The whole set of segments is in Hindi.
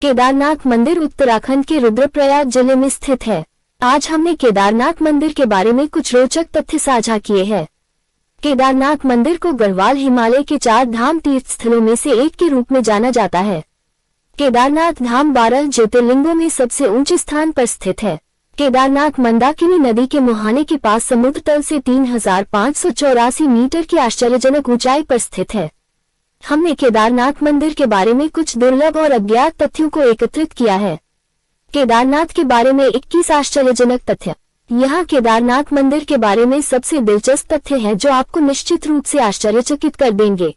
केदारनाथ मंदिर उत्तराखंड के रुद्रप्रयाग जिले में स्थित है। आज हमने केदारनाथ मंदिर के बारे में कुछ रोचक तथ्य साझा किए हैं। केदारनाथ मंदिर को गढ़वाल हिमालय के 4 धाम तीर्थ स्थलों में से एक के रूप में जाना जाता है। केदारनाथ धाम 12 ज्योतिर्लिंगों में सबसे ऊंचे स्थान पर स्थित है। केदारनाथ मंदाकिनी नदी के मुहाने के पास समुद्र तल से 3584 मीटर की आश्चर्यजनक ऊंचाई पर स्थित है। हमने केदारनाथ मंदिर के बारे में कुछ दुर्लभ और अज्ञात तथ्यों को एकत्रित किया है। केदारनाथ के बारे में 21 आश्चर्यजनक तथ्य। यहाँ केदारनाथ मंदिर के बारे में सबसे दिलचस्प तथ्य है जो आपको निश्चित रूप से आश्चर्यचकित कर देंगे।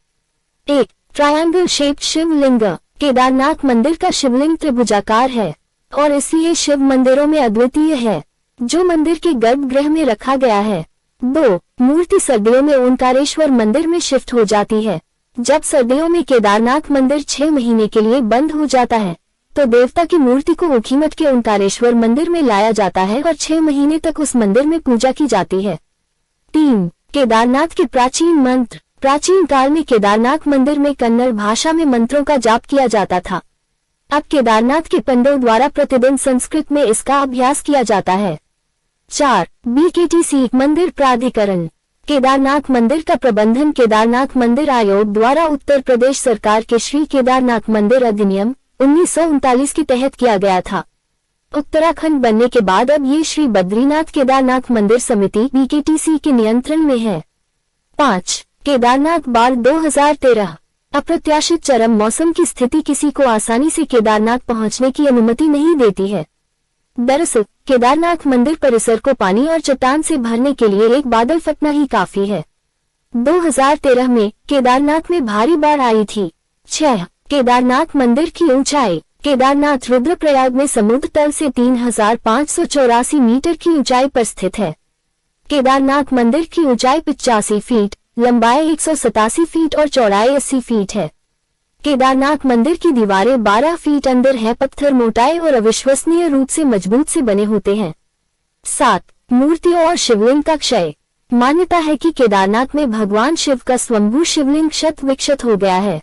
1. ट्रायंगल शेप्ड शिवलिंग। केदारनाथ मंदिर का शिवलिंग त्रिभुजाकार है और इसलिए शिव मंदिरों में अद्वितीय है, जो मंदिर के गर्भगृह में रखा गया है। 2. मूर्ति सर्दियों में ओंकारेश्वर मंदिर में शिफ्ट हो जाती है। जब सर्दियों में केदारनाथ मंदिर 6 महीने के लिए बंद हो जाता है, तो देवता की मूर्ति को ऊखीमठ के ओंकारेश्वर मंदिर में लाया जाता है और 6 महीने तक उस मंदिर में पूजा की जाती है। 3. केदारनाथ के प्राचीन मंत्र। प्राचीन काल में केदारनाथ मंदिर में कन्नड़ भाषा में मंत्रों का जाप किया जाता था। अब केदारनाथ के पंडितों द्वारा प्रतिदिन संस्कृत में इसका अभ्यास किया जाता है। 4. BKTC मंदिर प्राधिकरण। केदारनाथ मंदिर का प्रबंधन केदारनाथ मंदिर आयोग द्वारा उत्तर प्रदेश सरकार के श्री केदारनाथ मंदिर अधिनियम 1939 के तहत किया गया था। उत्तराखंड बनने के बाद अब ये श्री बद्रीनाथ केदारनाथ मंदिर समिति BKTC के नियंत्रण में है। 5. केदारनाथ बाढ़ 2013। अप्रत्याशित चरम मौसम की स्थिति किसी को आसानी से केदारनाथ पहुंचने की अनुमति नहीं देती है। दरअसल केदारनाथ मंदिर परिसर को पानी और चट्टान से भरने के लिए एक बादल फटना ही काफी है। 2013 में केदारनाथ में भारी बाढ़ आई थी। 6. केदारनाथ मंदिर की ऊंचाई। केदारनाथ रुद्रप्रयाग में समुद्र तल से 3584 मीटर की ऊंचाई पर स्थित है। केदारनाथ मंदिर की ऊंचाई 85 फीट, लंबाई 187 फीट और चौड़ाई 80 फीट है। केदारनाथ मंदिर की दीवारें 12 फीट अंदर है। पत्थर मोटाई और अविश्वसनीय रूप से मजबूत से बने होते हैं। 7. मूर्तियों और शिवलिंग का क्षय। मान्यता है कि केदारनाथ में भगवान शिव का स्वयंभू शिवलिंग क्षत विक्षत हो गया है।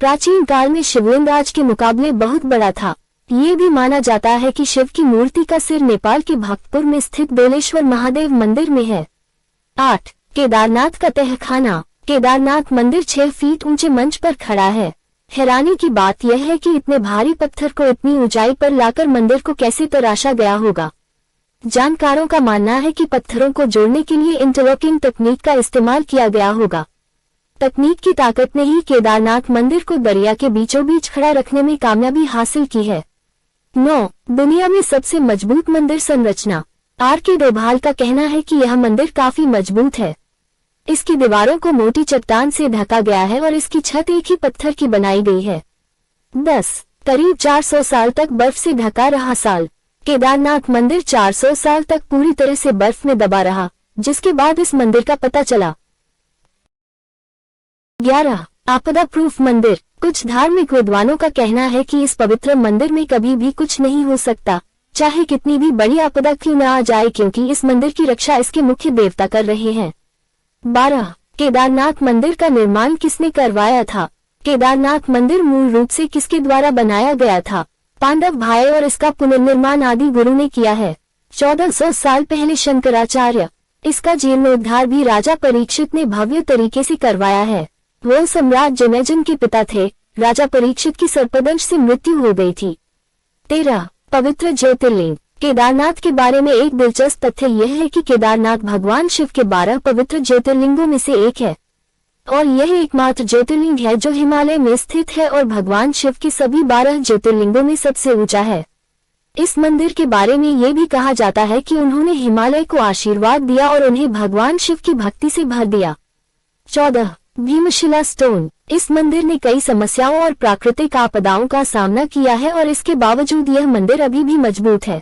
प्राचीन काल में शिवलिंग आज के मुकाबले बहुत बड़ा था। ये भी माना जाता है कि शिव की मूर्ति का सिर नेपाल के भक्तपुर में स्थित बेलेश्वर महादेव मंदिर में है। 8. केदारनाथ का तहखाना। केदारनाथ मंदिर 6 फीट ऊंचे मंच पर खड़ा है। हैरानी की बात यह है कि इतने भारी पत्थर को इतनी ऊंचाई पर लाकर मंदिर को कैसे तराशा गया होगा। जानकारों का मानना है कि पत्थरों को जोड़ने के लिए इंटरलॉकिंग तकनीक का इस्तेमाल किया गया होगा। तकनीक की ताकत ने ही केदारनाथ मंदिर को दरिया के बीचों बीच खड़ा रखने में कामयाबी हासिल की है। 9. दुनिया में सबसे मजबूत मंदिर संरचना। RK डोभाल का कहना है कि यह मंदिर काफी मजबूत है। इसकी दीवारों को मोटी चट्टान से ढका गया है और इसकी छत एक ही पत्थर की बनाई गई है। 10. करीब 400 साल तक बर्फ से ढका रहा साल। केदारनाथ मंदिर 400 साल तक पूरी तरह से बर्फ में दबा रहा, जिसके बाद इस मंदिर का पता चला। 11. आपदा प्रूफ मंदिर। कुछ धार्मिक विद्वानों का कहना है कि इस पवित्र मंदिर में कभी भी कुछ नहीं हो सकता, चाहे कितनी भी बड़ी आपदा क्यों न आ जाए, क्योंकि इस मंदिर की रक्षा इसके मुख्य देवता कर रहे हैं। 12. केदारनाथ मंदिर का निर्माण किसने करवाया था। केदारनाथ मंदिर मूल रूप से किसके द्वारा बनाया गया था। पांडव भाई और इसका पुनर्निर्माण आदि गुरु ने किया है। 1400 साल पहले शंकराचार्य। इसका जीर्णोद्धार भी राजा परीक्षित ने भव्य तरीके से करवाया है। वो सम्राट जनेजन के पिता थे। राजा परीक्षित की सर्पदंश से मृत्यु हो गई थी। 13. पवित्र ज्योतिर्लिंग। केदारनाथ के बारे में एक दिलचस्प तथ्य यह है कि केदारनाथ भगवान शिव के 12 पवित्र ज्योतिर्लिंगों में से एक है और यह एकमात्र ज्योतिर्लिंग है जो हिमालय में स्थित है और भगवान शिव के सभी 12 ज्योतिर्लिंगों में सबसे ऊंचा है। इस मंदिर के बारे में ये भी कहा जाता है कि उन्होंने हिमालय को आशीर्वाद दिया और उन्हें भगवान शिव की भक्ति से भर दिया। 14. भीमशिला स्टोन। इस मंदिर ने कई समस्याओं और प्राकृतिक आपदाओं का सामना किया है और इसके बावजूद यह मंदिर अभी भी मजबूत है।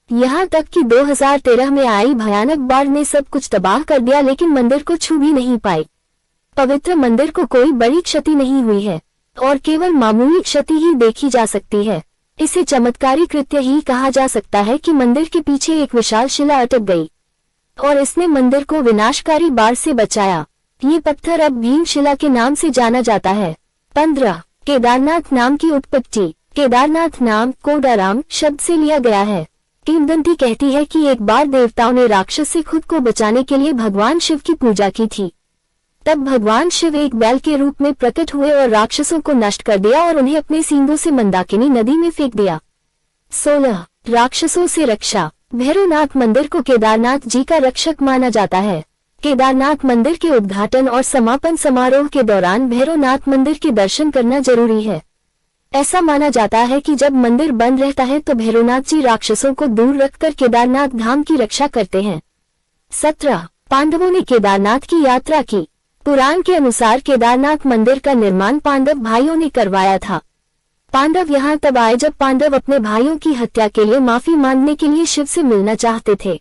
यहाँ तक कि 2013 में आई भयानक बाढ़ ने सब कुछ तबाह कर दिया, लेकिन मंदिर को छू भी नहीं पाई। पवित्र मंदिर को कोई बड़ी क्षति नहीं हुई है और केवल मामूली क्षति ही देखी जा सकती है। इसे चमत्कारी कृत्य ही कहा जा सकता है कि मंदिर के पीछे एक विशाल शिला अटक गई और इसने मंदिर को विनाशकारी बाढ़ से बचाया। ये पत्थर अब भीमशिला के नाम से जाना जाता है। 15. केदारनाथ नाम की उत्पत्ति। केदारनाथ नाम कोडाराम शब्द से लिया गया है। किंवदंती कहती है कि एक बार देवताओं ने राक्षस से खुद को बचाने के लिए भगवान शिव की पूजा की थी। तब भगवान शिव एक बैल के रूप में प्रकट हुए और राक्षसों को नष्ट कर दिया और उन्हें अपने सींगों से मंदाकिनी नदी में फेंक दिया। 16 राक्षसों से रक्षा। भैरवनाथ मंदिर को केदारनाथ जी का रक्षक माना जाता है। केदारनाथ मंदिर के उद्घाटन और समापन समारोह के दौरान भैरवनाथ मंदिर के दर्शन करना जरूरी है। ऐसा माना जाता है कि जब मंदिर बंद रहता है तो भैरवनाथ जी राक्षसों को दूर रखकर केदारनाथ धाम की रक्षा करते हैं। 17 पांडवों ने केदारनाथ की यात्रा की। पुराण के अनुसार केदारनाथ मंदिर का निर्माण पांडव भाइयों ने करवाया था। पांडव यहाँ तब आए जब पांडव अपने भाइयों की हत्या के लिए माफी मांगने के लिए शिव से मिलना चाहते थे।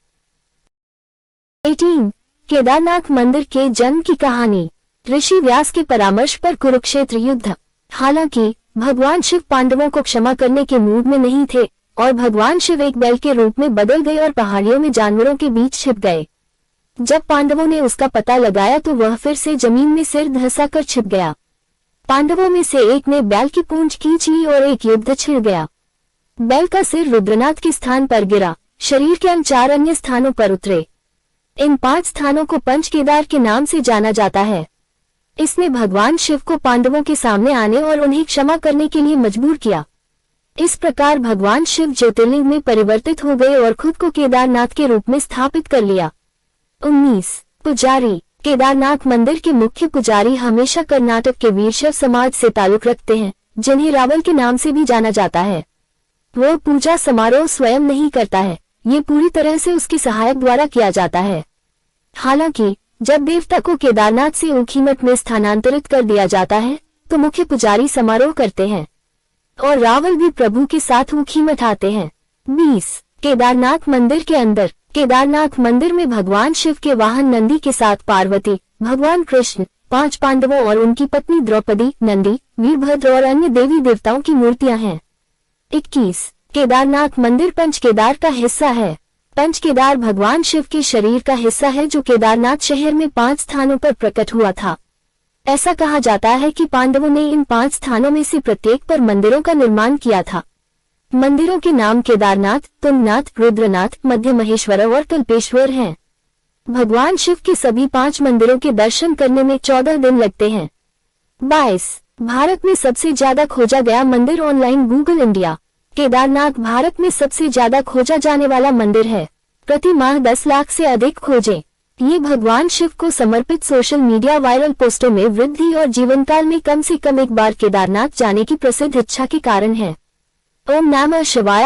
18 केदारनाथ मंदिर के जन्म की कहानी। ऋषि व्यास के परामर्श पर कुरुक्षेत्र युद्ध। हालांकि भगवान शिव पांडवों को क्षमा करने के मूड में नहीं थे और भगवान शिव एक बैल के रूप में बदल गए और पहाड़ियों में जानवरों के बीच छिप गए। जब पांडवों ने उसका पता लगाया तो वह फिर से जमीन में सिर धंसाकर छिप गया। पांडवों में से एक ने बैल की पूंछ खींच ली और एक युद्ध छिड़ गया। बैल का सिर रुद्रनाथ के स्थान पर गिरा, शरीर के अंग 4 अन्य स्थानों पर उतरे। इन 5 स्थानों को पंच केदार के नाम से जाना जाता है। इसने भगवान शिव को पांडवों के सामने आने और उन्हें क्षमा करने के लिए मजबूर किया। इस प्रकार भगवान शिव ज्योतिर्लिंग में परिवर्तित हो गए और खुद को केदारनाथ के रूप में स्थापित कर लिया। 19 पुजारी। केदारनाथ मंदिर के मुख्य पुजारी हमेशा कर्नाटक के वीरशैव समाज से ताल्लुक रखते हैं, जिन्हें रावल के नाम से भी जाना जाता है। वह पूजा समारोह स्वयं नहीं करता है, ये पूरी तरह से उसके सहायक द्वारा किया जाता है। हालांकि जब देवता को केदारनाथ से ऊखीमठ में स्थानांतरित कर दिया जाता है तो मुख्य पुजारी समारोह करते हैं और रावल भी प्रभु के साथ ऊखीमठ आते हैं। 20 केदारनाथ मंदिर के अंदर। केदारनाथ मंदिर में भगवान शिव के वाहन नंदी के साथ पार्वती, भगवान कृष्ण, 5 पांडवों और उनकी पत्नी द्रौपदी, नंदी, वीरभद्र और अन्य देवी देवताओं की मूर्तियां हैं। 21 केदारनाथ मंदिर पंच केदार का हिस्सा है। पंच केदार भगवान शिव के शरीर का हिस्सा है जो केदारनाथ शहर में 5 स्थानों पर प्रकट हुआ था। ऐसा कहा जाता है कि पांडवों ने इन 5 स्थानों में से प्रत्येक पर मंदिरों का निर्माण किया था। मंदिरों के नाम केदारनाथ, तुंगनाथ, रुद्रनाथ, मध्य महेश्वर और कल्पेश्वर हैं। भगवान शिव के सभी 5 मंदिरों के दर्शन करने में 14 दिन लगते हैं। 22 भारत में सबसे ज्यादा खोजा गया मंदिर online Google India. Kedarnath Bharat में सबसे ज्यादा खोजा जाने वाला मंदिर है। प्रति माह 10 लाख से अधिक खोजें। ये भगवान शिव को समर्पित सोशल मीडिया वायरल पोस्टों में वृद्धि और जीवनकाल में कम से कम एक बार केदारनाथ जाने की प्रसिद्ध इच्छा के कारण है। ओम नमः शिवाय।